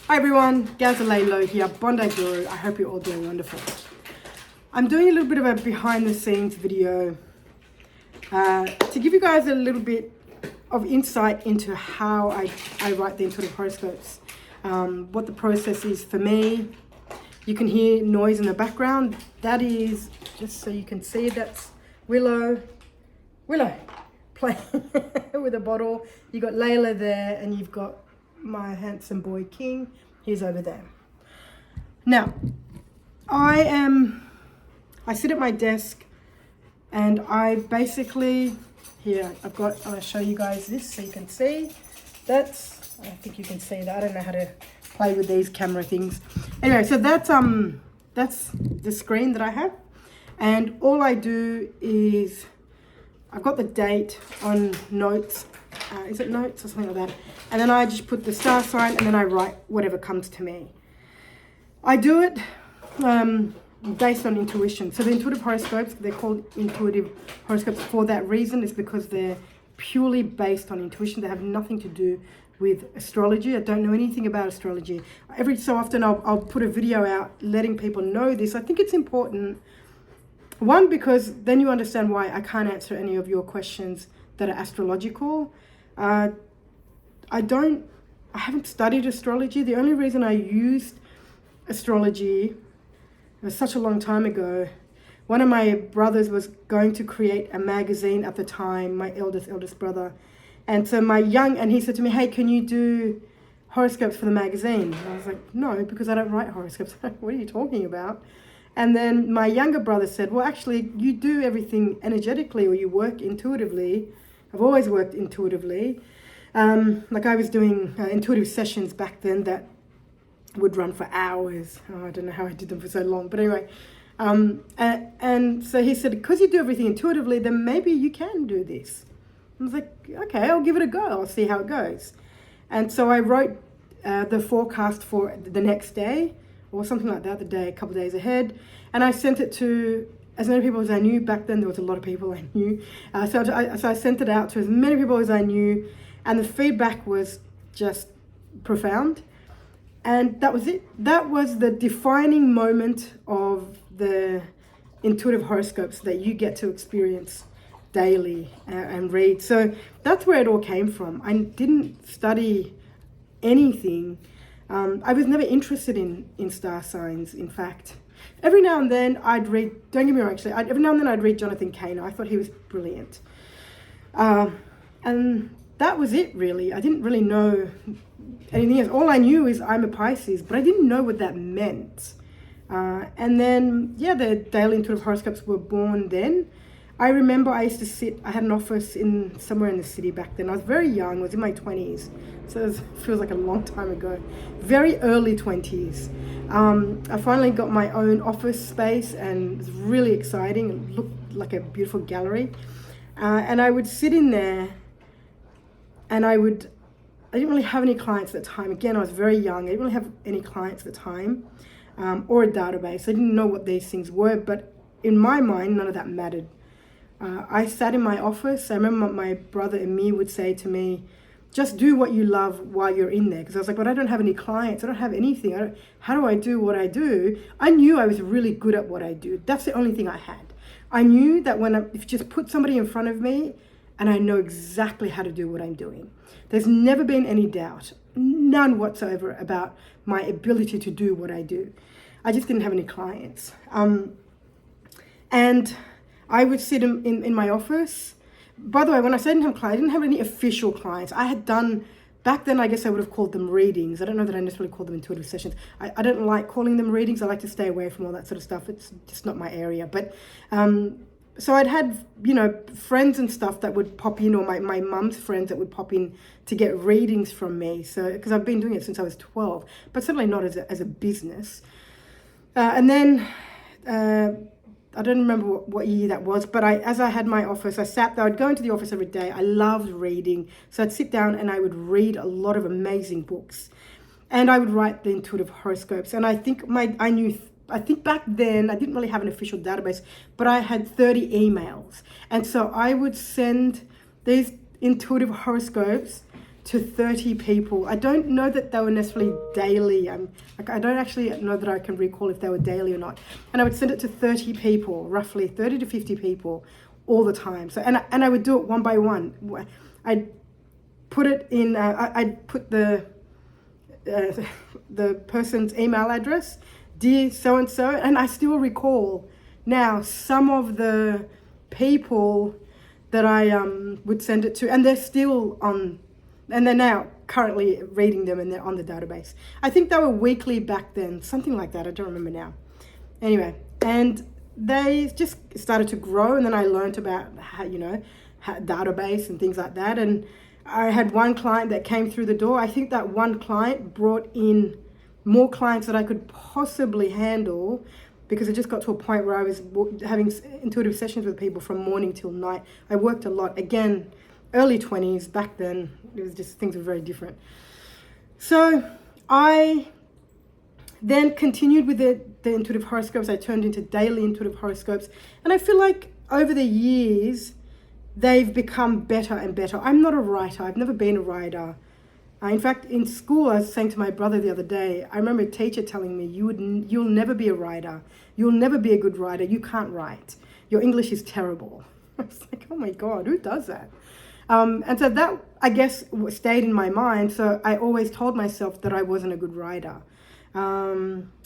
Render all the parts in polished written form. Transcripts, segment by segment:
Hi everyone, Ghazaleh Lowe here, Bondi Guru. I hope you're all doing wonderful. I'm doing a little bit of a behind the scenes video to give you guys a little bit of insight into how I write the intuitive horoscopes, what the process is for me. You can hear noise in the background. That is, just so you can see, that's Willow playing with a bottle. You got Layla there, and you've got my handsome boy King. He's over there. Now, I sit at my desk, and I basically, I'll show you guys this so you can see. I think you can see that. I don't know how to play with these camera things. Anyway, so that's the screen that I have, and all I do is I've got the date on notes. Is it notes or something like that? And then I just put the star sign, and then I write whatever comes to me. I do it based on intuition. So the intuitive horoscopes, they're called intuitive horoscopes for that reason. Is because they're purely based on intuition. They have nothing to do with astrology. I don't know anything about astrology. Every so often I'll put a video out letting people know this. I think it's important. One, because then you understand why I can't answer any of your questions that are astrological. I haven't studied astrology. The only reason I used astrology, it was such a long time ago. One of my brothers was going to create a magazine at the time, my eldest brother. And so he said to me, hey, can you do horoscopes for the magazine? And I was like, no, because I don't write horoscopes. What are you talking about? And then my younger brother said, well, actually, you do everything energetically, or you work intuitively. I've always worked intuitively. Like I was doing intuitive sessions back then that would run for hours. I don't know how I did them for so long. But anyway, and so he said, because you do everything intuitively, then maybe you can do this. I was like, okay, I'll give it a go. I'll see how it goes. And so I wrote the forecast for the next day, or something like that, a couple of days ahead. And I sent it to as many people as I knew. Back then, there was a lot of people I knew. So I sent it out to as many people as I knew. And the feedback was just profound. And that was it. That was the defining moment of the intuitive horoscopes that you get to experience daily and read. So that's where it all came from. I didn't study anything. I was never interested in star signs, in fact. Every now and then I'd read, don't get me wrong, actually, every now and then I'd read Jonathan Cano. I thought he was brilliant. And that was it, really. I didn't really know anything else. All I knew is I'm a Pisces, but I didn't know what that meant. And then, the Daily Intuitive Horoscopes were born then. I remember I used to I had an office somewhere in the city back then. I was very young, I was in my 20s. So it feels like a long time ago. Very early 20s. I finally got my own office space, and it was really exciting. It looked like a beautiful gallery. And I would sit in there, and I didn't really have any clients at the time. Again, I was very young. I didn't really have any clients at the time, or a database. I didn't know what these things were, but in my mind, none of that mattered. I sat in my office. I remember my brother Emir would say to me, just do what you love while you're in there. Because I was like, but I don't have any clients. I don't have anything. How do I do what I do? I knew I was really good at what I do. That's the only thing I had. I knew that if you just put somebody in front of me, and I know exactly how to do what I'm doing. There's never been any doubt, none whatsoever, about my ability to do what I do. I just didn't have any clients. And I would sit in my office. By the way, when I said I didn't have clients, I didn't have any official clients. I had done, back then I guess I would have called them readings. I don't know that I necessarily called them intuitive sessions. I don't like calling them readings. I like to stay away from all that sort of stuff. It's just not my area. But so I'd had, friends and stuff that would pop in, or my mum's friends that would pop in to get readings from me. So, because I've been doing it since I was 12, but certainly not as a business. And then, I don't remember what year that was, but as I had my office, I sat there. I'd go into the office every day. I loved reading. So I'd sit down and I would read a lot of amazing books. And I would write the intuitive horoscopes. And I think back then, I didn't really have an official database, but I had 30 emails. And so I would send these intuitive horoscopes to 30 people. I don't know that they were necessarily daily. I don't actually know that I can recall if they were daily or not. And I would send it to 30 people, roughly 30 to 50 people all the time. So, and I would do it one by one. I'd put it in, I'd put the person's email address, dear so-and-so, and I still recall now some of the people that I would send it to, and they're still on, and they're now currently reading them and they're on the database. I think they were weekly back then, something like that. I don't remember now. Anyway, and they just started to grow, and then I learned about how, database and things like that. And I had one client that came through the door. I think that one client brought in more clients that I could possibly handle, because it just got to a point where I was having intuitive sessions with people from morning till night. I worked a lot. Again, early 20s, back then, it was just, things were very different. So I then continued with the intuitive horoscopes. I turned into daily intuitive horoscopes. And I feel like over the years, they've become better and better. I'm not a writer. I've never been a writer. In fact, in school, I was saying to my brother the other day, I remember a teacher telling me, you'll never be a writer. You'll never be a good writer. You can't write. Your English is terrible. I was like, oh my God, who does that? And so that, I guess, stayed in my mind. So I always told myself that I wasn't a good writer,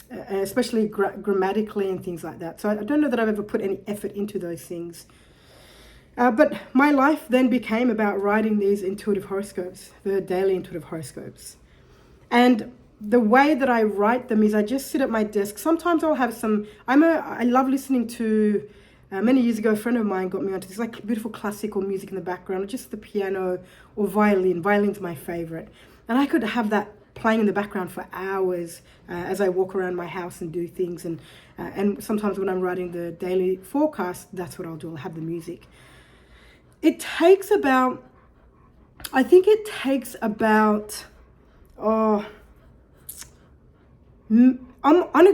especially grammatically and things like that. So I don't know that I've ever put any effort into those things. But my life then became about writing these intuitive horoscopes, the daily intuitive horoscopes. And the way that I write them is I just sit at my desk. Sometimes I'll have I love listening to, many years ago, a friend of mine got me onto this like beautiful classical music in the background, or just the piano or violin. Violin's my favorite. And I could have that playing in the background for hours as I walk around my house and do things. And sometimes when I'm writing the daily forecast, that's what I'll do. I'll have the music. It takes about, on a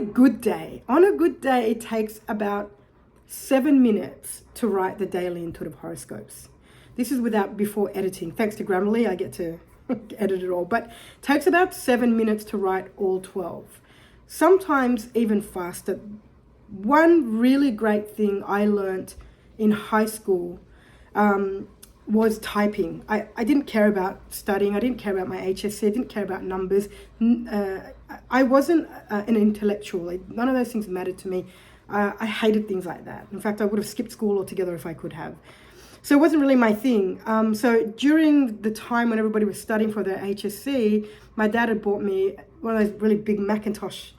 good day, it takes about 7 minutes to write the daily intuitive horoscopes. This is before editing. Thanks to Grammarly, I get to edit it all, but it takes about 7 minutes to write all 12. Sometimes even faster. One really great thing I learned in high school was typing. I didn't care about studying. I didn't care about my HSC. I didn't care about numbers. I wasn't an intellectual. None of those things mattered to me. I hated things like that. In fact, I would have skipped school altogether if I could have. So it wasn't really my thing. So during the time when everybody was studying for their HSC, my dad had bought me one of those really big Macintosh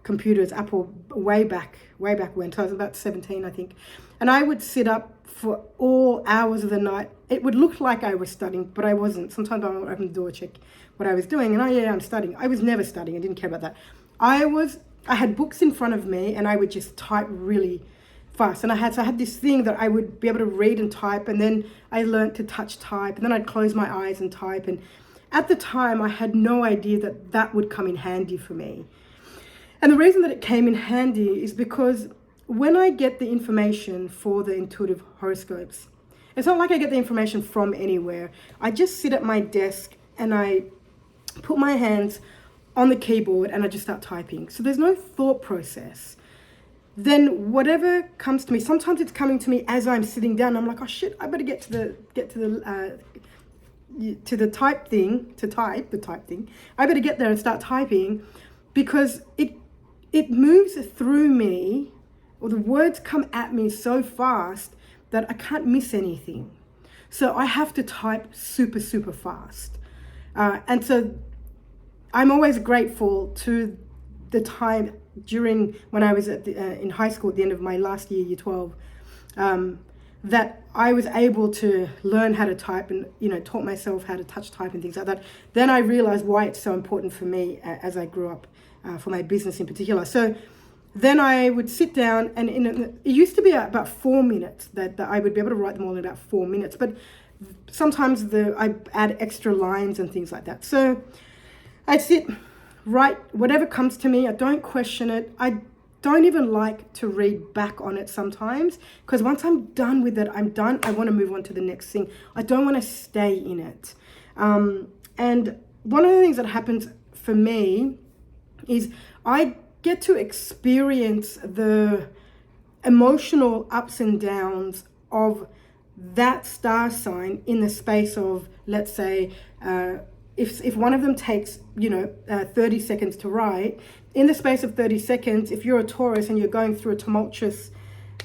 computers, Apple, way back when. So I was about 17, I think. And I would sit up for all hours of the night. It would look like I was studying, but I wasn't. Sometimes I would open the door, check what I was doing, and I'm studying. I was never studying. I didn't care about that. I had books in front of me, and I would just type really fast. And I had this thing that I would be able to read and type, and then I learned to touch type, and then I'd close my eyes and type. And at the time, I had no idea that would come in handy for me. And the reason that it came in handy is because when I get the information for the intuitive horoscopes, it's not like I get the information from anywhere. I just sit at my desk and I put my hands on the keyboard and I just start typing. So there's no thought process. Then whatever comes to me, sometimes it's coming to me as I'm sitting down. I'm like, oh shit, I better get to the type thing. I better get there and start typing, because it moves through me, or the words come at me so fast that I can't miss anything. So I have to type super, super fast. And so I'm always grateful to the time during when I was in high school at the end of my last year, year 12, that I was able to learn how to type and, taught myself how to touch type and things like that. Then I realized why it's so important for me as I grew up, for my business in particular. So then I would sit down, and it used to be about 4 minutes that I would be able to write them all in about 4 minutes. But sometimes I add extra lines and things like that. So I'd sit, write whatever comes to me. I don't question it. I don't even like to read back on it sometimes, because once I'm done with it, I'm done. I want to move on to the next thing. I don't want to stay in it. And one of the things that happens for me is I get to experience the emotional ups and downs of that star sign in the space of, let's say, if one of them takes 30 seconds to write, in the space of 30 seconds, if you're a Taurus and you're going through a tumultuous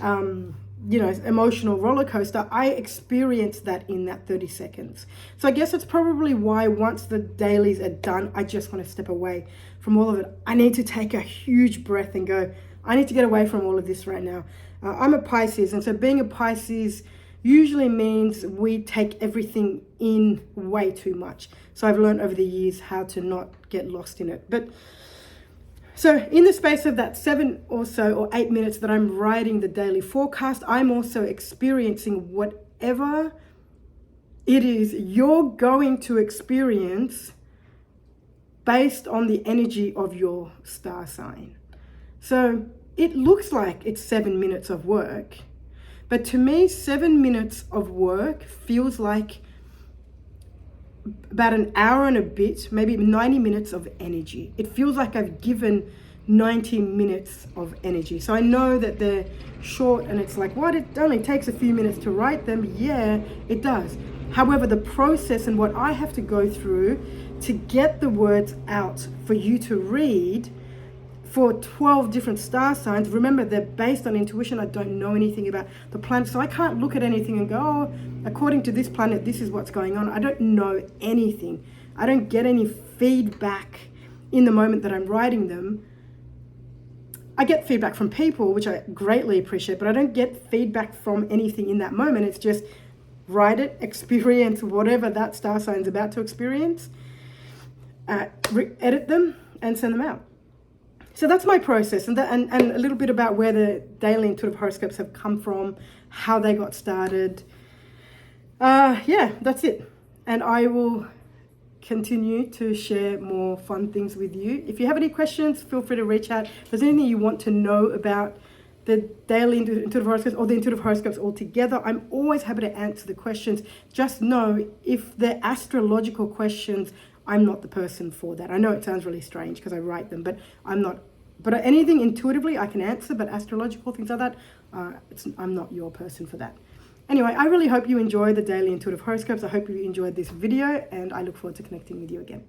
emotional roller coaster, I experience that in that 30 seconds. So I guess that's probably why once the dailies are done, I just want to step away from all of it. I need to take a huge breath and go, I need to get away from all of this right now. I'm a Pisces, and so being a Pisces usually means we take everything in way too much. So I've learned over the years how to not get lost in it. But so in the space of that 7 or so or 8 minutes that I'm writing the daily forecast, I'm also experiencing whatever it is you're going to experience based on the energy of your star sign. So it looks like it's 7 minutes of work, but to me, 7 minutes of work feels like about an hour and a bit, maybe 90 minutes of energy. It feels like I've given 90 minutes of energy. So I know that they're short and it's like, what? It only takes a few minutes to write them. Yeah, it does. However, the process and what I have to go through to get the words out for you to read for 12 different star signs. Remember, they're based on intuition. I don't know anything about the planet, so I can't look at anything and go, oh, according to this planet, this is what's going on. I don't know anything. I don't get any feedback in the moment that I'm writing them. I get feedback from people, which I greatly appreciate, but I don't get feedback from anything in that moment. It's just write it, experience whatever that star sign's about to experience, edit them, and send them out. So that's my process, and a little bit about where the Daily Intuitive Horoscopes have come from, how they got started. Yeah, that's it. And I will continue to share more fun things with you. If you have any questions, feel free to reach out. If there's anything you want to know about the Daily Intuitive Horoscopes or the Intuitive Horoscopes altogether, I'm always happy to answer the questions. Just know if they're astrological questions, I'm not the person for that. I know it sounds really strange because I write them, but I'm not. But anything intuitively I can answer, but astrological things like that, I'm not your person for that. Anyway, I really hope you enjoy the Daily Intuitive Horoscopes. I hope you enjoyed this video, and I look forward to connecting with you again.